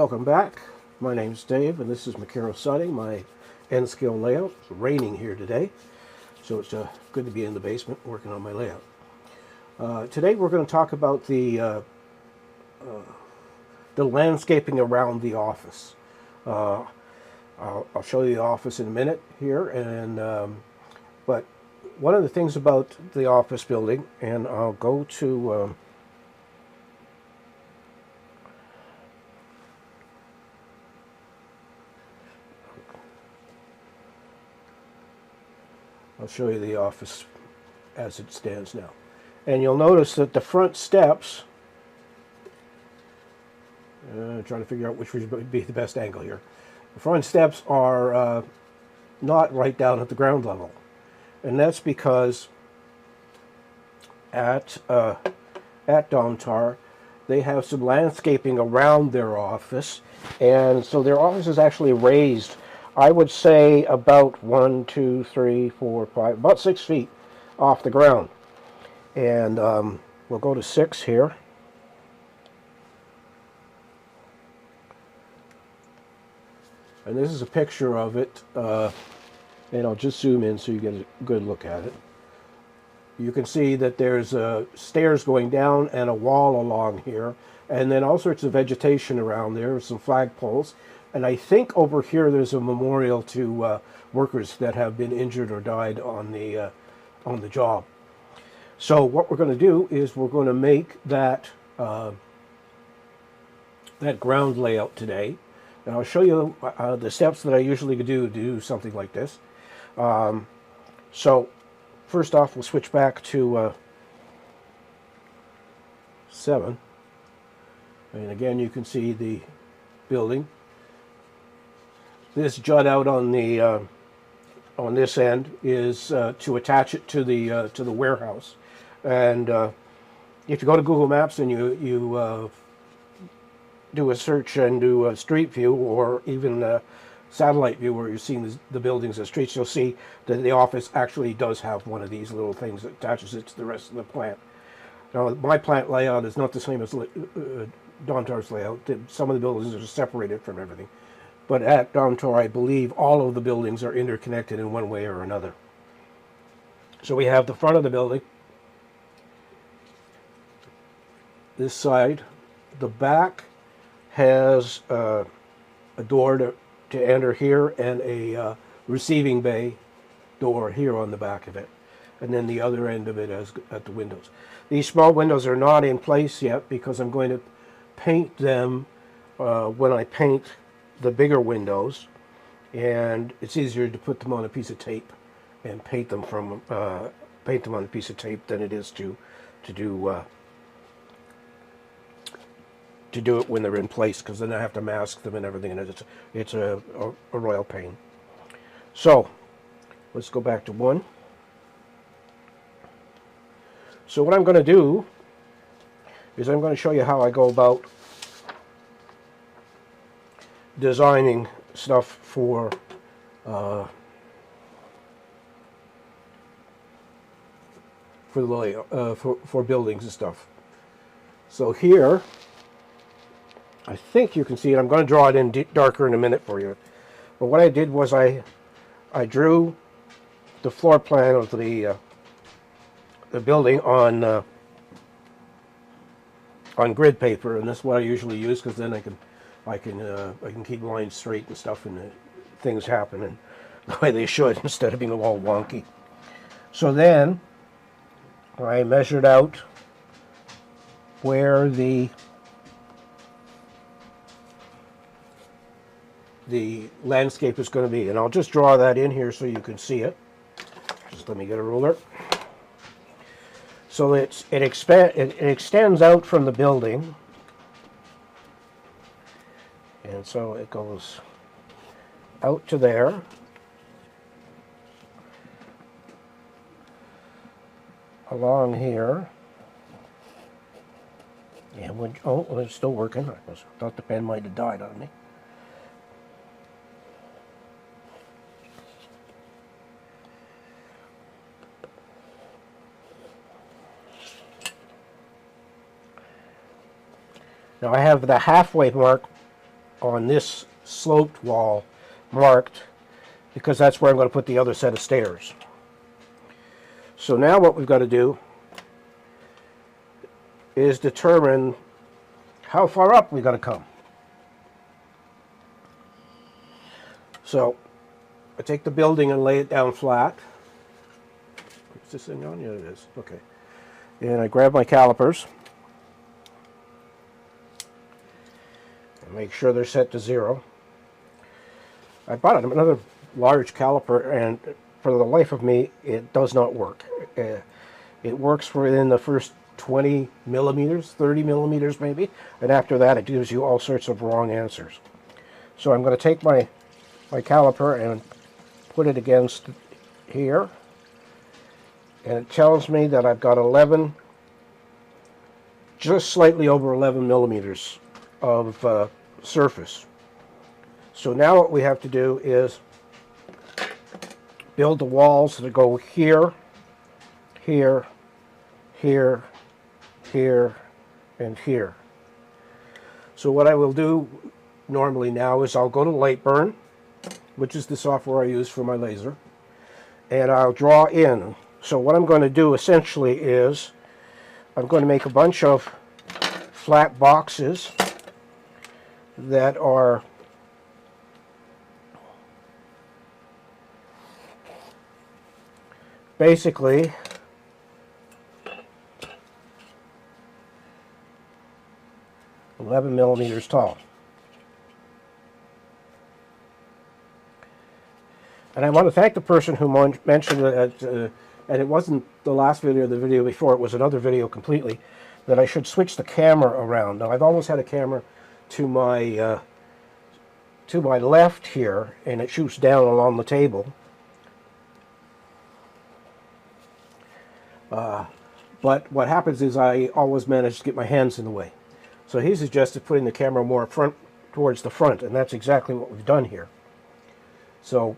Welcome back. My name's Dave, and this is Macaro Siding, my N-scale layout. It's raining here today, so it's good to be in the basement working on my layout. Today we're going to talk about the landscaping around the office. I'll show you the office in a minute here, and but one of the things about the office building, and I'll go to I'll show you the office as it stands now. And you'll notice that the front steps, trying to figure out which would be the best angle here. The front steps are not right down at the ground level. And that's because at Domtar, they have some landscaping around their office. And so their office is actually raised, I would say, about 1, 2, 3, 4, 5, about 6 feet off the ground. And we'll go to 6 here. And this is a picture of it, and I'll just zoom in so you get a good look at it. You can see that there's stairs going down and a wall along here, and then all sorts of vegetation around there, some flagpoles. And I think over here there's a memorial to workers that have been injured or died on the job. So what we're going to do is we're going to make that that ground layout today, and I'll show you the steps that I usually do to do something like this. So first off, we'll switch back to 7, and again you can see the building. This jut out on the on this end is to attach it to the warehouse. And if you go to Google Maps and you do a search and do a street view, or even a satellite view where you're seeing the buildings and streets, you'll see that the office actually does have one of these little things that attaches it to the rest of the plant. Now, my plant layout is not the same as Domtar's layout. Some of the buildings are separated from everything. But at Domtar, I believe all of the buildings are interconnected in one way or another. So we have the front of the building, this side. The back has a door to enter here, and a receiving bay door here on the back of it. And then the other end of it is at the windows. These small windows are not in place yet because I'm going to paint them when I paint the bigger windows, and it's easier to put them on a piece of tape and paint them on a piece of tape than it is to do it when they're in place, because then I have to mask them and everything, and it's a royal pain. So let's go back to 1. So what I'm going to do is I'm going to show you how I go about designing stuff for the layout, for buildings and stuff. So here, I think you can see it. I'm going to draw it in darker in a minute for you. But what I did was I drew the floor plan of the building on grid paper, and that's what I usually use, because then I can keep lines straight and stuff, and things happen and the way they should instead of being all wonky. So then I measured out where the landscape is going to be, and I'll just draw that in here so you can see it. Just let me get a ruler. So it extends out from the building. And so it goes out to there, along here, and it's still working. I thought the pen might have died on me. Now I have the halfway mark on this sloped wall marked, because that's where I'm going to put the other set of stairs. So now what we've got to do is determine how far up we've got to come. So I take the building and lay it down flat. Is this thing on? Yeah, it is. Okay. And I grab my calipers and make sure they're set to 0. I bought another large caliper, and for the life of me, it does not work. It works within the first 20 millimeters, 30 millimeters maybe, and after that it gives you all sorts of wrong answers. So I'm going to take my caliper and put it against here, and it tells me that I've got 11, just slightly over 11 millimeters of surface. So now what we have to do is build the walls that go here, here, here, here, and here. So what I will do normally now is I'll go to Lightburn, which is the software I use for my laser, and I'll draw in. So what I'm going to do essentially is I'm going to make a bunch of flat boxes that are basically $11 tall. And I want to thank the person who mentioned that, and it wasn't the last video or the video before, it was another video completely, that I should switch the camera around. Now, I've always had a camera to my left here, and it shoots down along the table. But what happens is I always manage to get my hands in the way. So he suggested putting the camera more towards the front, and that's exactly what we've done here. So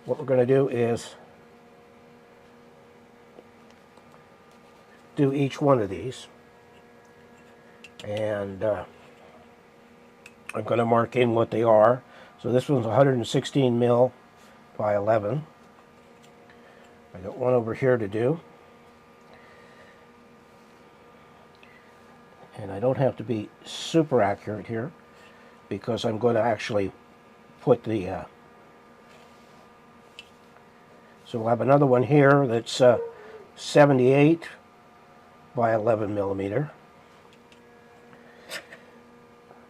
what we're going to do is do each one of these, and I'm going to mark in what they are. So this one's 116 mil by 11. I got one over here to do, and I don't have to be super accurate here because I'm going to actually put the so we'll have another one here that's 78 by 11 millimeter.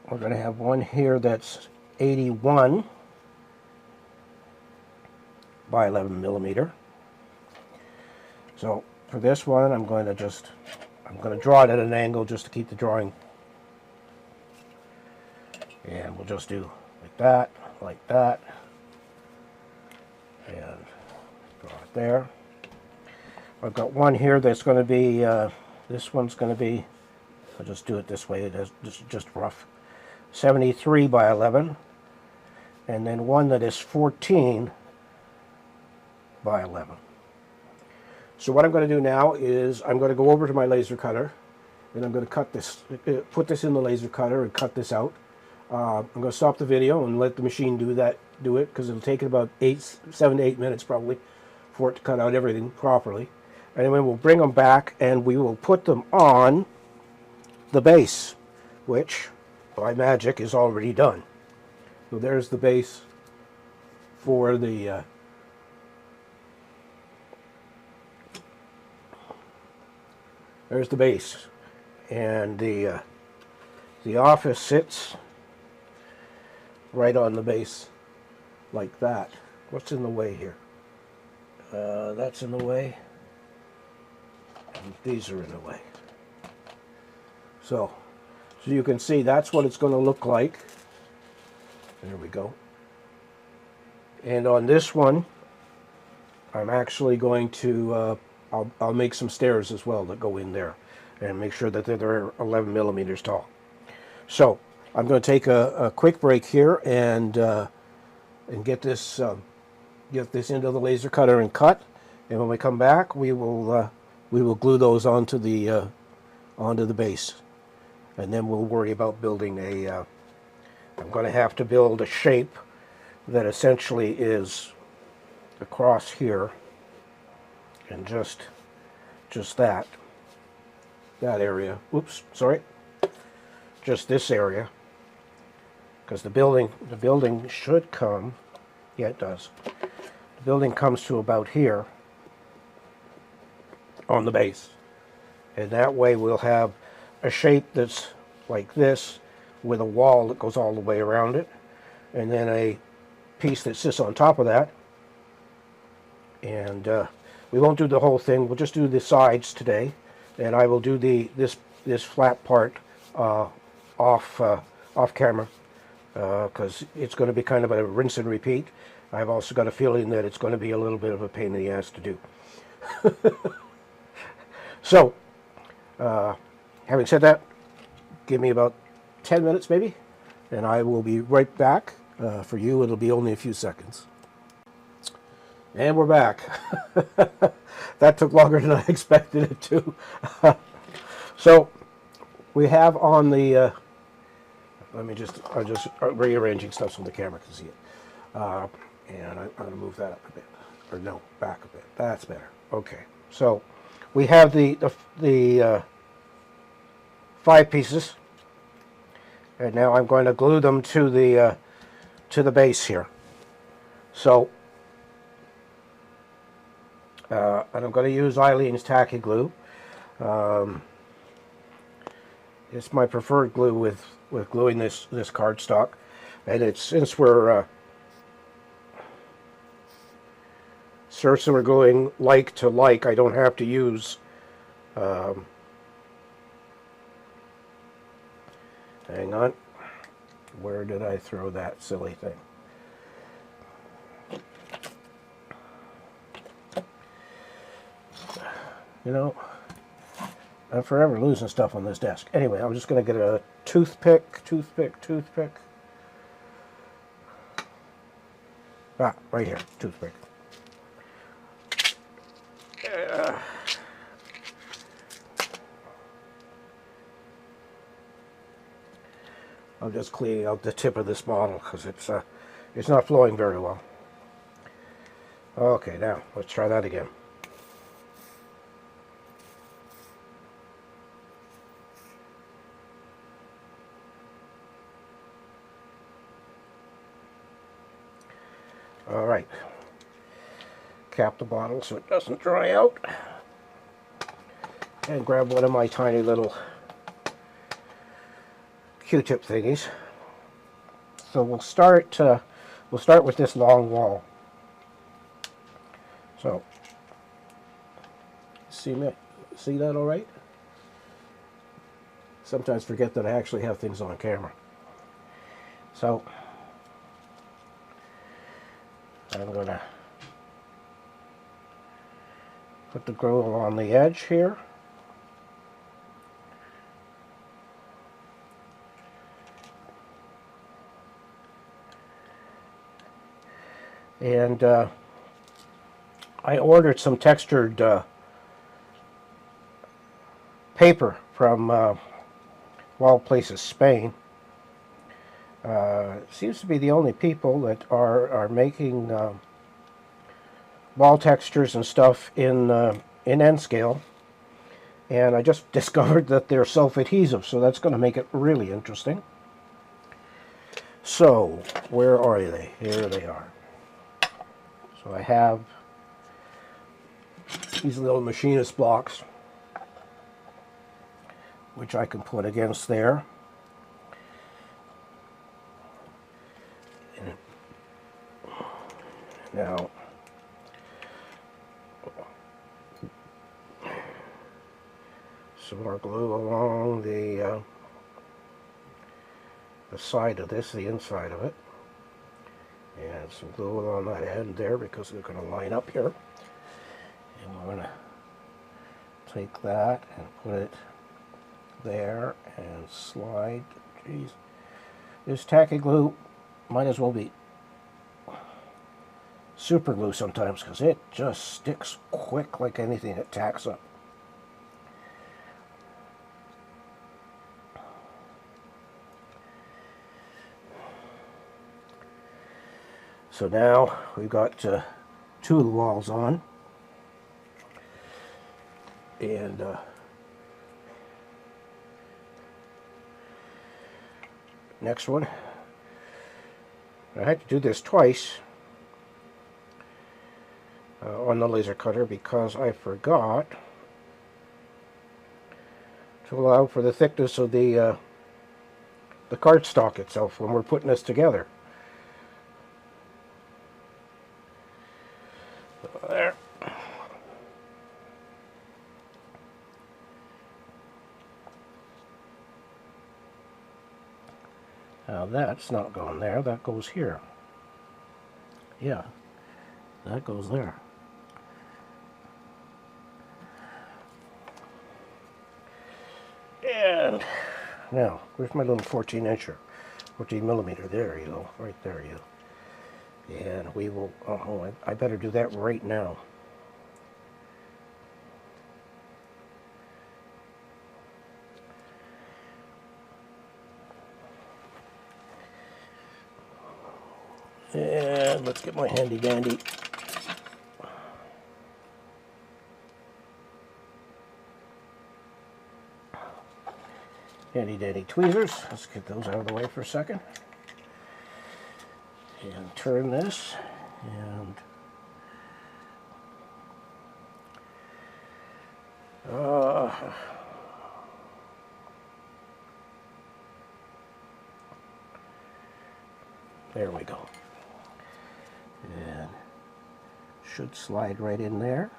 We're going to have one here that's 81 by 11 millimeter. So for this one, I'm going to draw it at an angle just to keep the drawing. And we'll just do like that, and draw it there. I've got one here that's going to be, this one's going to be, I'll just do it this way, it is just rough, 73 by 11, and then one that is 14 by 11. So what I'm going to do now is I'm going to go over to my laser cutter, and I'm going to cut this, put this in the laser cutter and cut this out. I'm going to stop the video and let the machine do it, because it'll take it about 7 to 8 minutes probably for it to cut out everything properly. And then we'll bring them back and we will put them on the base, which by magic is already done. So there's the base for the there's the base, and the office sits right on the base like that. What's in the way here? That's in the way, and these are in the way. So you can see that's what it's going to look like. There we go. And on this one, I'm actually going to I'll make some stairs as well that go in there, and make sure that they're 11 millimeters tall. So I'm going to take a quick break here and get this into the laser cutter and cut. And when we come back, we will glue those onto the base. and then we'll worry about building I'm going to have to build a shape that essentially is across here, and just that area. Oops, sorry. Just this area, because the building should come. Yeah, it does. The building comes to about here on the base, and that way we'll have a shape that's like this with a wall that goes all the way around it, and then a piece that sits on top of that. And we won't do the whole thing. We'll just do the sides today, and I will do this flat part off camera, because it's going to be kind of a rinse and repeat. I've also got a feeling that it's going to be a little bit of a pain in the ass to do. So, having said that, give me about 10 minutes maybe, and I will be right back. For you, it'll be only a few seconds. And we're back. That took longer than I expected it to. So, we have on the, I'm just rearranging stuff so the camera can see it. And I'm going to move that up a bit. Or no, back a bit. That's better. Okay. So, we have the 5 pieces. And now I'm going to glue them to the base here. So, and I'm going to use Aleene's tacky glue. It's my preferred glue with gluing this cardstock, and it's since we're gluing like to like, I don't have to use hang on, where did I throw that silly thing? You know, I'm forever losing stuff on this desk. Anyway, I'm just going to get a toothpick. Ah, right here, toothpick. I'm just cleaning out the tip of this bottle because it's not flowing very well. Okay, now let's try that again. All right, cap the bottle so it doesn't dry out, and grab one of my tiny little Q-tip thingies. So we'll start with this long wall. So see that all right? Sometimes forget that I actually have things on camera. So I'm going to put the glue along the edge here. And I ordered some textured paper from Wild Places, Spain. Seems to be the only people that are making wall textures and stuff in N scale, and I just discovered that they're self-adhesive, so that's going to make it really interesting. So where are they? Here they are. So I have these little machinist blocks, which I can put against there. Now, some more glue along the side of this, the inside of it, and some glue along that end there because they're going to line up here. And we're going to take that and put it there and slide. Geez, this tacky glue might as well be super glue sometimes because it just sticks quick like anything that tacks up. So now we've got 2 of the walls on, and next one. I had to do this twice on the laser cutter because I forgot to allow for the thickness of the cardstock itself when we're putting this together. There. Now that's not going there, that goes here. Yeah, that goes there. And now, where's my little 14-incher? 14 millimeter, there you go, right there you go. And we will, oh, I better do that right now. And let's get my handy dandy tweezers. Let's get those out of the way for a second. And turn this, and there we go. And should slide right in there.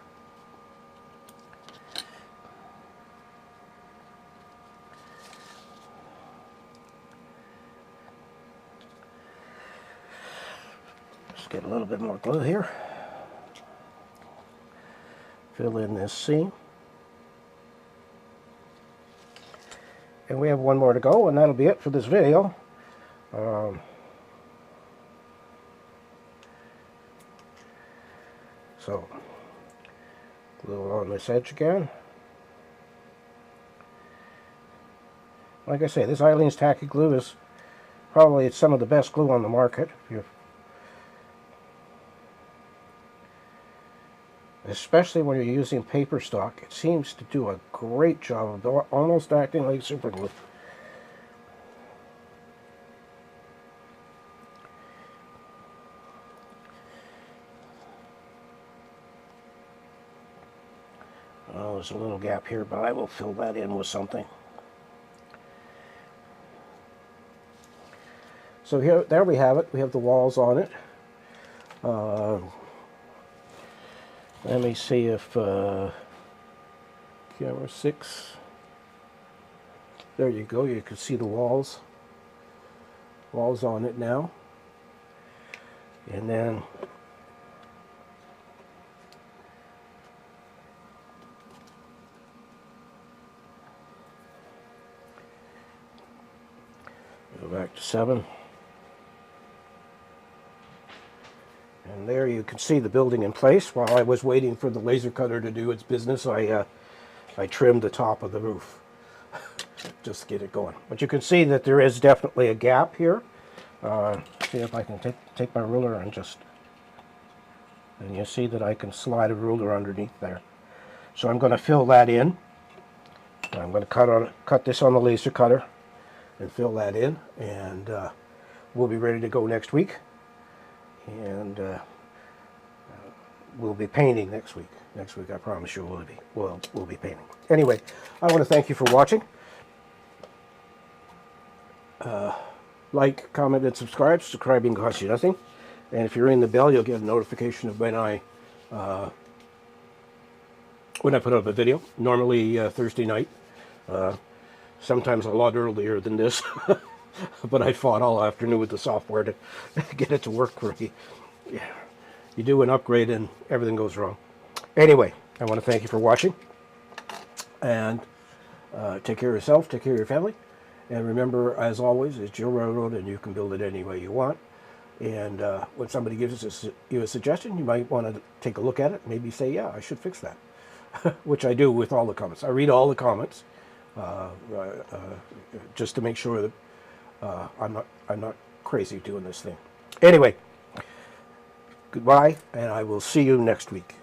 Just get a little bit more glue here. Fill in this seam. And we have one more to go, and that'll be it for this video. So, glue on this edge again. Like I say, this Aleene's tacky glue is probably some of the best glue on the market. Especially when you're using paper stock, it seems to do a great job of almost acting like super glue. Oh, there's a little gap here, but I will fill that in with something. So here, there we have it. We have the walls on it. Let me see if camera 6. There you go. You can see the walls on it now. And then go back to 7. And there you can see the building in place. While I was waiting for the laser cutter to do its business, I trimmed the top of the roof just to get it going. But you can see that there is definitely a gap here. See if I can take my ruler and just, and you see that I can slide a ruler underneath there. So I'm going to fill that in. I'm going to cut this on the laser cutter and fill that in, and we'll be ready to go next week. And we'll be painting next week. Next week, I promise you, we'll be painting. Anyway, I want to thank you for watching. Like, comment, and subscribe. Subscribing costs you nothing. And if you ring the bell, you'll get a notification of when I put up a video. Normally Thursday night. Sometimes a lot earlier than this. But I fought all afternoon with the software to get it to work for me. Yeah. You do an upgrade and everything goes wrong. Anyway, I want to thank you for watching. And take care of yourself, take care of your family. And remember, as always, it's your railroad and you can build it any way you want. And when somebody gives you a suggestion, you might want to take a look at it. Maybe say, yeah, I should fix that. Which I do with all the comments. I read all the comments just to make sure that I'm not crazy doing this thing. Anyway, Goodbye, and I will see you next week.